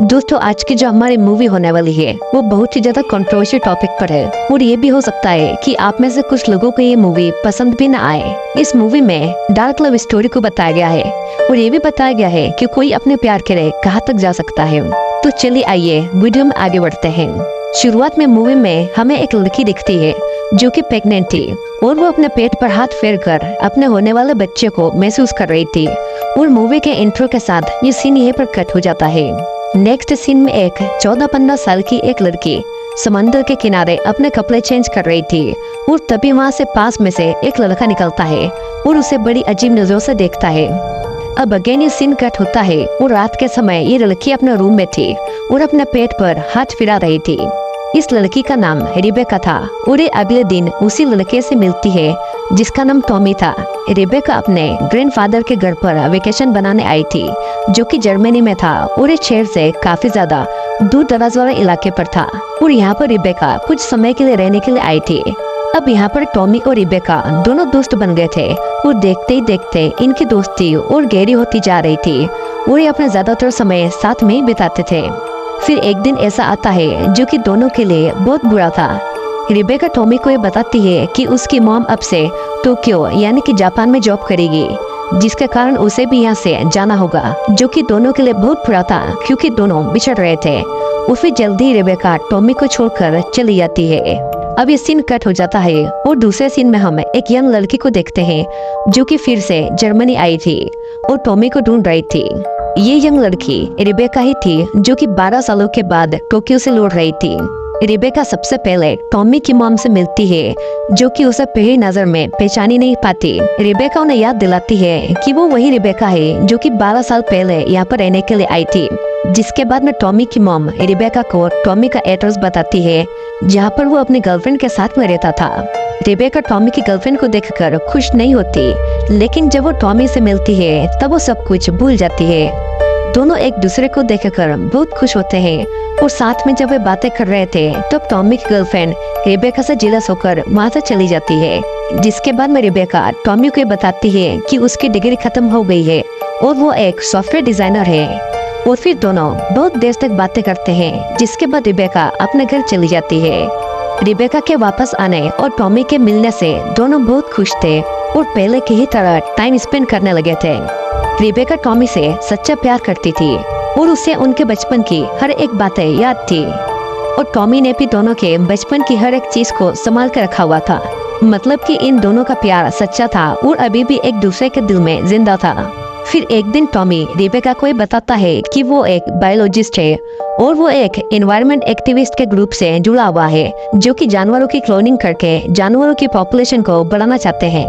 दोस्तों आज की जो हमारी मूवी होने वाली है वो बहुत ही ज्यादा कंट्रोवर्शियल टॉपिक पर है और ये भी हो सकता है कि आप में से कुछ लोगों को ये मूवी पसंद भी ना आए। इस मूवी में डार्क लव स्टोरी को बताया गया है और ये भी बताया गया है कि कोई अपने प्यार के लिए कहाँ तक जा सकता है। तो चलिए आइए वीडियो में आगे बढ़ते हैं। शुरुआत में मूवी में हमें एक लड़की दिखती है जो कि प्रेग्नेंट थी और वो अपने पेट पर हाथ फेर कर अपने होने वाले बच्चे को महसूस कर रही थी और मूवी के इंट्रो के साथ ये सीन यहीं पर कट हो जाता है। नेक्स्ट सीन में एक 14-15 साल की एक लड़की समंदर के किनारे अपने कपड़े चेंज कर रही थी और तभी वहाँ से पास में से एक लड़का निकलता है और उसे बड़ी अजीब नजरों से देखता है। अब अगेन ये सीन कट होता है और रात के समय ये लड़की अपने रूम में थी और अपने पेट पर हाथ फिरा रही थी। इस लड़की का नाम रिबेका था और ये अगले दिन उसी लड़के से मिलती है जिसका नाम टॉमी था। रिबेका अपने ग्रैंडफादर के घर पर वेकेशन बनाने आई थी जो कि जर्मनी में था और इस शहर से काफी ज्यादा दूर दराज वाले इलाके पर था और यहाँ पर रिबेका कुछ समय के लिए रहने के लिए आई थी। अब यहाँ पर टॉमी और रिबेका दोनों दोस्त बन गए थे और देखते ही देखते इनकी दोस्ती और गहरी होती जा रही थी और ये अपना ज्यादातर समय साथ में ही बिताते थे। फिर एक दिन ऐसा आता है जो कि दोनों के लिए बहुत बुरा था। रिबेका टॉमी को ये बताती है कि उसकी मॉम अब से टोक्यो यानी कि जापान में जॉब करेगी जिसके कारण उसे भी यहाँ से जाना होगा, जो कि दोनों के लिए बहुत बुरा था क्योंकि दोनों बिछड़ रहे थे। और फिर जल्दी रिबेका टॉमी को छोड़कर चली जाती है। अब ये सीन कट हो जाता है और दूसरे सीन में हम एक यंग लड़की को देखते हैं जो कि फिर से जर्मनी आई थी और टॉमी को ढूंढ रही थी। ये यंग लड़की रिबेका ही थी जो कि 12 सालों के बाद टोक्यो से लौट रही थी। रिबेका सबसे पहले टॉमी की मॉम से मिलती है जो कि उसे पहली नजर में पहचानी नहीं पाती। रिबेका उन्हें याद दिलाती है कि वो वही रिबेका है जो कि 12 साल पहले यहाँ पर रहने के लिए आई थी। जिसके बाद में टॉमी की मॉम रिबेका को टॉमी का एड्रेस बताती है जहाँ पर वो अपनी गर्लफ्रेंड के साथ में रहता था। रिबेका टॉमी की गर्लफ्रेंड को देखकर खुश नहीं होती, लेकिन जब वो टॉमी से मिलती है तब वो सब कुछ भूल जाती है। दोनों एक दूसरे को देखकर बहुत खुश होते हैं और साथ में जब वे बातें कर रहे थे तब टॉमी की गर्लफ्रेंड रिबेका से जेलस होकर वहाँ से चली जाती है। जिसके बाद में रिबेका टॉमी को बताती है कि उसकी डिग्री खत्म हो गई है और वो एक सॉफ्टवेयर डिजाइनर है। और फिर दोनों बहुत देर तक बातें करते हैं जिसके बाद रिबेका अपने घर चली जाती है। रिबेका के वापस आने और टॉमी के मिलने से दोनों बहुत खुश थे और पहले की ही तरह टाइम स्पेंड करने लगे थे। रिबेका टॉमी से सच्चा प्यार करती थी और उसे उनके बचपन की हर एक बातें याद थी और टॉमी ने भी दोनों के बचपन की हर एक चीज को संभाल कर रखा हुआ था। मतलब कि इन दोनों का प्यार सच्चा था और अभी भी एक दूसरे के दिल में जिंदा था। फिर एक दिन टॉमी रिबेका को बताता है कि वो एक बायोलॉजिस्ट है और वो एक एनवायरनमेंट एक्टिविस्ट के ग्रुप से जुड़ा हुआ है जो कि जानवरों की क्लोनिंग करके जानवरों की पॉपुलेशन को बढ़ाना चाहते हैं।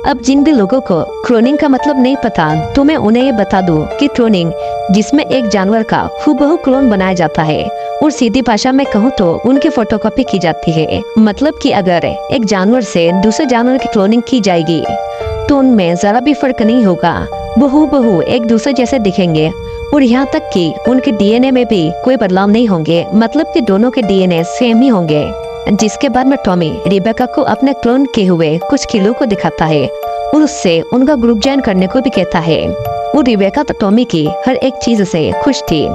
अब जिन भी लोगों को क्लोनिंग का मतलब नहीं पता तो मैं उन्हें ये बता दूं कि क्लोनिंग जिसमें एक जानवर का हूबहू क्लोन बनाया जाता है और सीधी भाषा में कहूँ तो उनकी फोटोकॉपी की जाती है। मतलब कि अगर एक जानवर से दूसरे जानवर की क्लोनिंग की जाएगी तो उनमें जरा भी फर्क नहीं होगा, बहू एक दूसरे जैसे दिखेंगे और यहाँ तक कि उनके डीएनए में भी कोई बदलाव नहीं होंगे। मतलब कि दोनों के डीएनए सेम ही होंगे। जिसके बाद में टॉमी रिबेका को अपने क्लोन किए हुए कुछ किलो को दिखाता है और उससे उनका ग्रुप ज्वाइन करने को भी कहता है और रिबेका तो टॉमी की हर एक चीज से खुश थी।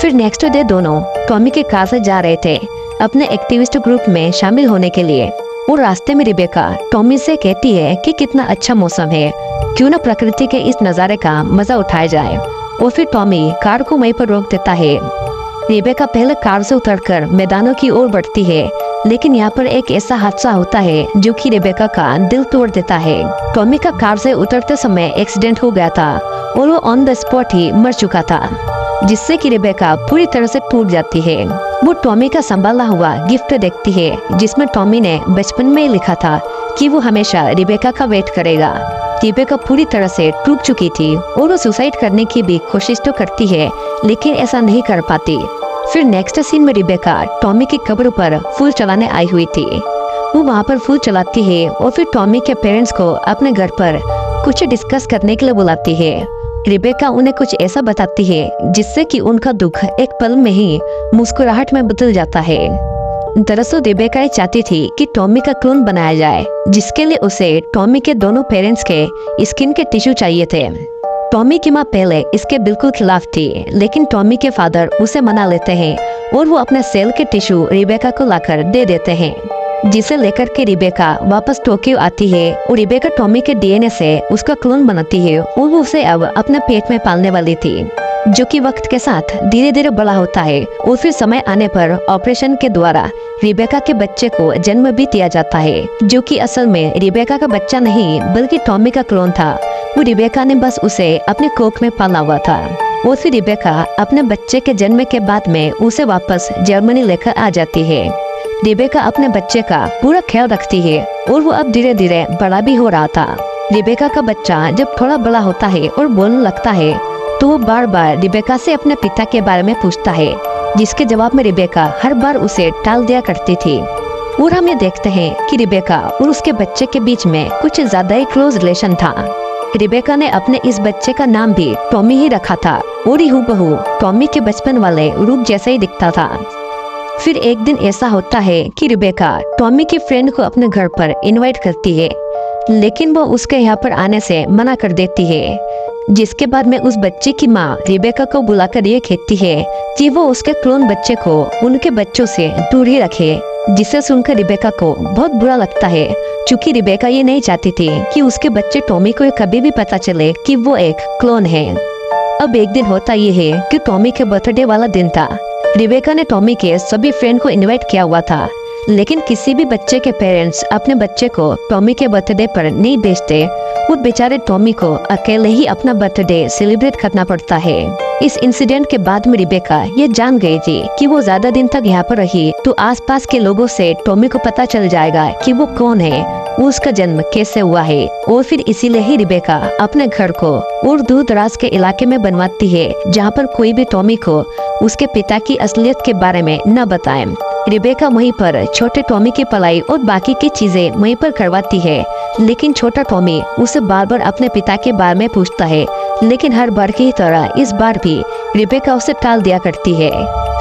फिर नेक्स्ट डे दोनों टॉमी के कार से जा रहे थे अपने एक्टिविस्ट ग्रुप में शामिल होने के लिए और रास्ते में रिबेका टॉमी से कहती है कि कितना अच्छा मौसम है, क्यों न प्रकृति के इस नज़ारे का मजा उठाया जाए। और फिर टॉमी कार को वहीं पर रोक देता है। रिबेका पहले कार से उतरकर मैदानों की ओर बढ़ती है, लेकिन यहाँ पर एक ऐसा हादसा होता है जो कि रिबेका का दिल तोड़ देता है। टॉमी का कार से उतरते समय एक्सीडेंट हो गया था और वो ऑन द स्पॉट ही मर चुका था, जिससे कि रिबेका पूरी तरह से टूट जाती है। वो टॉमी का संभाला हुआ गिफ्ट देखती है जिसमें टॉमी ने बचपन में लिखा था कि वो हमेशा रिबेका का वेट करेगा। रिबेका पूरी तरह से टूट चुकी थी और वो सुसाइड करने की भी कोशिश तो करती है लेकिन ऐसा नहीं कर पाती। फिर नेक्स्ट सीन में रिबेका टॉमी की कब्र पर फूल चलाने आई हुई थी। वो वहाँ पर फूल चलाती है और फिर टॉमी के पेरेंट्स को अपने घर पर कुछ डिस्कस करने के लिए बुलाती है। रिबेका उन्हें कुछ ऐसा बताती है जिससे कि उनका दुख एक पल में ही मुस्कुराहट में बदल जाता है। दरअसल रिबेका चाहती थी कि टॉमी का क्लोन बनाया जाए जिसके लिए उसे टॉमी के दोनों पेरेंट्स के स्किन के टिश्यू चाहिए थे। टॉमी की माँ पहले इसके बिल्कुल खिलाफ थी, लेकिन टॉमी के फादर उसे मना लेते हैं और वो अपने सेल के टिश्यू रिबेका को लाकर दे देते हैं, जिसे लेकर के रिबेका वापस टोक्यो आती है और रिबेका टॉमी के डीएनए से उसका क्लोन बनाती है और वो उसे अब अपने पेट में पालने वाली थी, जो कि वक्त के साथ धीरे धीरे बड़ा होता है और फिर समय आने पर ऑपरेशन के द्वारा रिबेका के बच्चे को जन्म भी दिया जाता है, जो कि असल में रिबेका का बच्चा नहीं बल्कि टॉमी का क्लोन था। वो रिबेका ने बस उसे अपने कोख में पाला हुआ था और फिर रिबेका अपने बच्चे के जन्म के बाद में उसे वापस जर्मनी लेकर आ जाती है। रिबेका अपने बच्चे का पूरा ख्याल रखती है और वो अब धीरे धीरे बड़ा भी हो रहा था। रिबेका का बच्चा जब थोड़ा बड़ा होता है और बोलने लगता है तो वो बार बार रिबेका से अपने पिता के बारे में पूछता है, जिसके जवाब में रिबेका हर बार उसे टाल दिया करती थी। और हम ये देखते हैं कि रिबेका और उसके बच्चे के बीच में कुछ ज्यादा ही क्लोज रिलेशन था। रिबेका ने अपने इस बच्चे का नाम भी टॉमी ही रखा था और ही हूबहू टॉमी के बचपन वाले रूप जैसा ही दिखता था। फिर एक दिन ऐसा होता है कि रिबेका टॉमी के फ्रेंड को अपने घर पर इनवाइट करती है, लेकिन वो उसके यहाँ पर आने से मना कर देती है, जिसके बाद में उस बच्चे की माँ रिबेका को बुलाकर ये कहती है कि वो उसके क्लोन बच्चे को उनके बच्चों से दूर ही रखे, जिसे सुनकर रिबेका को बहुत बुरा लगता है, क्योंकि रिबेका ये नहीं चाहती थी कि उसके बच्चे टॉमी को कभी भी पता चले कि वो एक क्लोन है। अब एक दिन होता ये है कि टॉमी के बर्थडे वाला दिन था। रिबेका ने टॉमी के सभी फ्रेंड को इनवाइट किया हुआ था, लेकिन किसी भी बच्चे के पेरेंट्स अपने बच्चे को टॉमी के बर्थडे पर नहीं भेजते। वो बेचारे टॉमी को अकेले ही अपना बर्थडे सेलिब्रेट करना पड़ता है। इस इंसिडेंट के बाद में रिबेका ये जान गई थी कि वो ज्यादा दिन तक यहाँ पर रही तो आसपास के लोगों से टॉमी को पता चल जाएगा कि वो कौन है, वो उसका जन्म कैसे हुआ है, और फिर इसीलिए ही रिबेका अपने घर को और दूर दराज के इलाके में बनवाती है, जहाँ पर कोई भी टॉमी को उसके पिता की असलियत के बारे में न बताए। रिबेका वहीं पर छोटे टॉमी की पढ़ाई और बाकी की चीजें वहीं पर करवाती है, लेकिन छोटा टॉमी उसे बार बार अपने पिता के बारे में पूछता है, लेकिन हर बार की तरह इस बार भी रिबेका उसे टाल दिया करती है।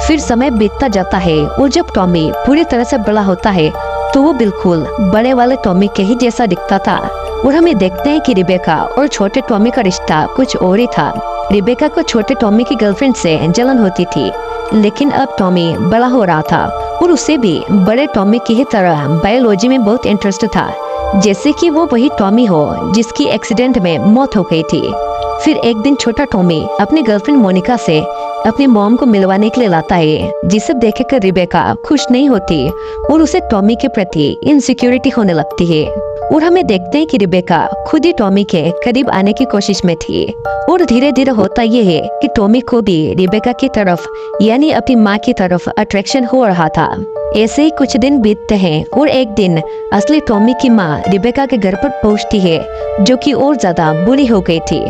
फिर समय बीतता जाता है और जब टॉमी पूरी तरह से बड़ा होता है तो वो बिल्कुल बड़े वाले टॉमी के ही जैसा दिखता था, और हमें देखते हैं कि रिबेका और छोटे टॉमी का रिश्ता कुछ और ही था। रिबेका को छोटे टॉमी की गर्लफ्रेंड से जलन होती थी, लेकिन अब टॉमी बड़ा हो रहा था और उसे भी बड़े टॉमी की ही तरह बायोलॉजी में बहुत इंटरेस्ट था, जैसे कि वो वही टॉमी हो जिसकी एक्सीडेंट में मौत हो गई थी। फिर एक दिन छोटा टॉमी अपनी गर्लफ्रेंड मोनिका से अपनी मॉम को मिलवाने के लिए लाता है, जिसे देखकर रिबेका खुश नहीं होती और उसे टॉमी के प्रति इनसिक्योरिटी होने लगती है। और हमें देखते हैं कि रिबेका खुद ही टॉमी के करीब आने की कोशिश में थी, और धीरे धीरे होता ये है कि टॉमी को भी रिबेका की तरफ यानी अपनी माँ की तरफ अट्रैक्शन हो रहा था। ऐसे ही कुछ दिन बीतते हैं और एक दिन असली टॉमी की माँ रिबेका के घर पर पहुँचती है, जो कि और ज्यादा बुरी हो गई थी,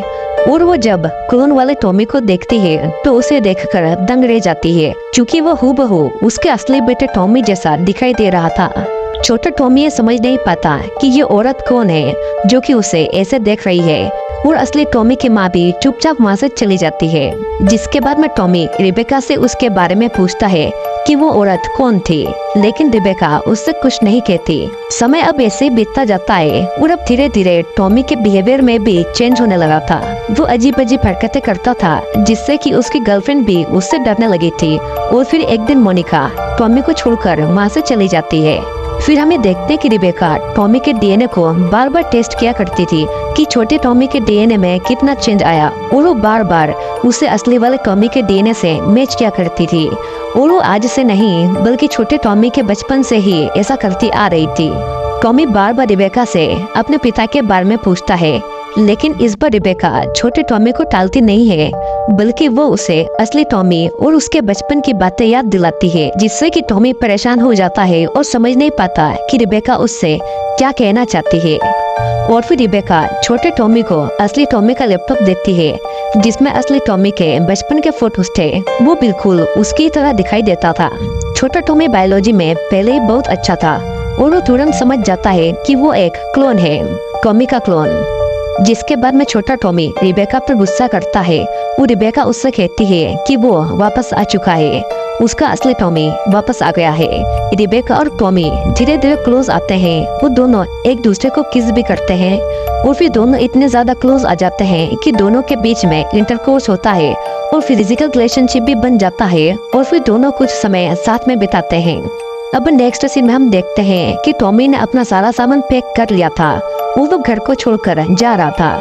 और वो जब क्लोन वाले टॉमी को देखती है तो उसे देखकर दंग रह जाती है, क्योंकि वो हूबहू उसके असली बेटे टॉमी जैसा दिखाई दे रहा था। छोटा टॉमी ये समझ नहीं पाता कि ये औरत कौन है जो कि उसे ऐसे देख रही है, और असली टॉमी की माँ भी चुपचाप वहाँ से चली जाती है। जिसके बाद में टॉमी रिबेका से उसके बारे में पूछता है कि वो औरत कौन थी, लेकिन रिबेका उससे कुछ नहीं कहती। समय अब ऐसे ही बीतता जाता है और अब धीरे धीरे टॉमी के बिहेवियर में भी चेंज होने लगा था। वो अजीब अजीब हरकतें करता था, जिससे कि उसकी गर्लफ्रेंड भी उससे डरने लगी थी। और फिर एक दिन मोनिका टॉमी को छोड़कर वहाँ से चली जाती है। फिर हमें देखते हैं कि रिबेका टॉमी के डीएनए को बार बार टेस्ट किया करती थी कि छोटे टॉमी के डीएनए में कितना चेंज आया, और वो बार बार उसे असली वाले टॉमी के डीएनए से मैच किया करती थी। और वो आज से नहीं बल्कि छोटे टॉमी के बचपन से ही ऐसा करती आ रही थी। टॉमी बार बार रिबेका से अपने पिता के बारे में पूछता है, लेकिन इस बार रिबेका छोटे टॉमी को टालती नहीं है, बल्कि वो उसे असली टॉमी और उसके बचपन की बातें याद दिलाती है, जिससे कि टॉमी परेशान हो जाता है और समझ नहीं पाता कि रिबेका उससे क्या कहना चाहती है। और फिर रिबेका छोटे टॉमी को असली टॉमी का लैपटॉप देती है, जिसमें असली टॉमी के बचपन के फोटोज थे। वो बिल्कुल उसकी तरह दिखाई देता था। छोटा टॉमी बायोलॉजी में पहले ही बहुत अच्छा था और वो तुरंत समझ जाता है कि वो एक क्लोन है, टॉमी का क्लोन। जिसके बाद में छोटा टॉमी रिबेका पर गुस्सा करता है। वो रिबेका उससे कहती है कि वो वापस आ चुका है उसका असली टॉमी वापस आ गया है। रिबेका और टॉमी धीरे धीरे क्लोज आते हैं। वो दोनों एक दूसरे को किस भी करते हैं और फिर दोनों इतने ज्यादा क्लोज आ जाते हैं कि दोनों के बीच में इंटरकोर्स होता है और फिजिकल रिलेशनशिप भी बन जाता है और फिर दोनों कुछ समय साथ में बिताते हैं। अब नेक्स्ट सीन में हम देखते हैं कि टॉमी ने अपना सारा सामान पैक कर लिया था। वो घर को छोड़कर जा रहा था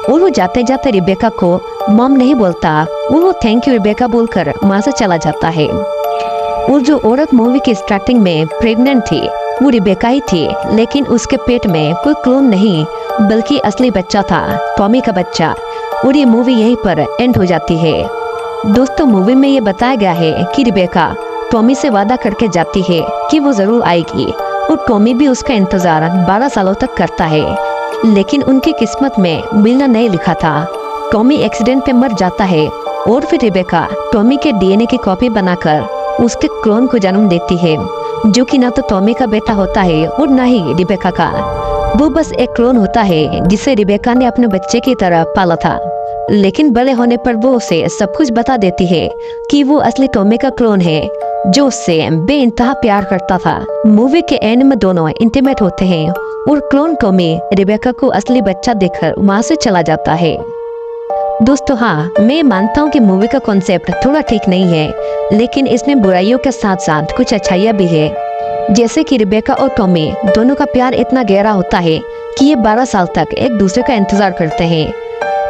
और वो जाते जाते रिबेका को मॉम नहीं बोलता। वो थैंक यू रिबेका बोलकर वहाँ से चला जाता है। और जो औरत मूवी की स्टार्टिंग में प्रेग्नेंट थी वो रिबेका ही थी, लेकिन उसके पेट में कोई क्लोन नहीं बल्कि असली बच्चा था, टॉमी का बच्चा। और ये मूवी यहीं पर एंड हो जाती है। दोस्तों मूवी में ये बताया गया है कि रिबेका टॉमी से वादा करके जाती है कि वो जरूर आएगी और टॉमी भी उसका इंतजार 12 सालों तक करता है, लेकिन उनकी किस्मत में मिलना नहीं लिखा था। टॉमी एक्सीडेंट पे मर जाता है और फिर रिबेका टॉमी के डीएनए की कॉपी बनाकर उसके क्लोन को जन्म देती है, जो कि ना तो टॉमी का बेटा होता है और ना ही रिबेका का। वो बस एक क्लोन होता है जिसे रिबेका ने अपने बच्चे की तरह पाला था, लेकिन बड़े होने पर वो उसे सब कुछ बता देती है कि वो असली टॉमी का क्लोन है जो उससे बेइंतहा प्यार करता था। मूवी के एंड में दोनों इंटीमेट होते हैं और क्लोन टॉमी रिबेका को असली बच्चा देखकर वहाँ से चला जाता है। दोस्तों हाँ, मैं मानता हूँ कि मूवी का कॉन्सेप्ट थोड़ा ठीक नहीं है, लेकिन इसमें बुराइयों के साथ साथ कुछ अच्छाइयाँ भी है। जैसे कि रिबेका और टॉमी दोनों का प्यार इतना गहरा होता है कि ये 12 साल तक एक दूसरे का इंतजार करते हैं।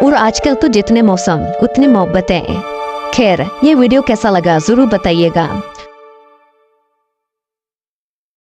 और आजकल तो जितने मौसम उतनी मोहब्बतें। खैर, ये वीडियो कैसा लगा जरूर बताइएगा।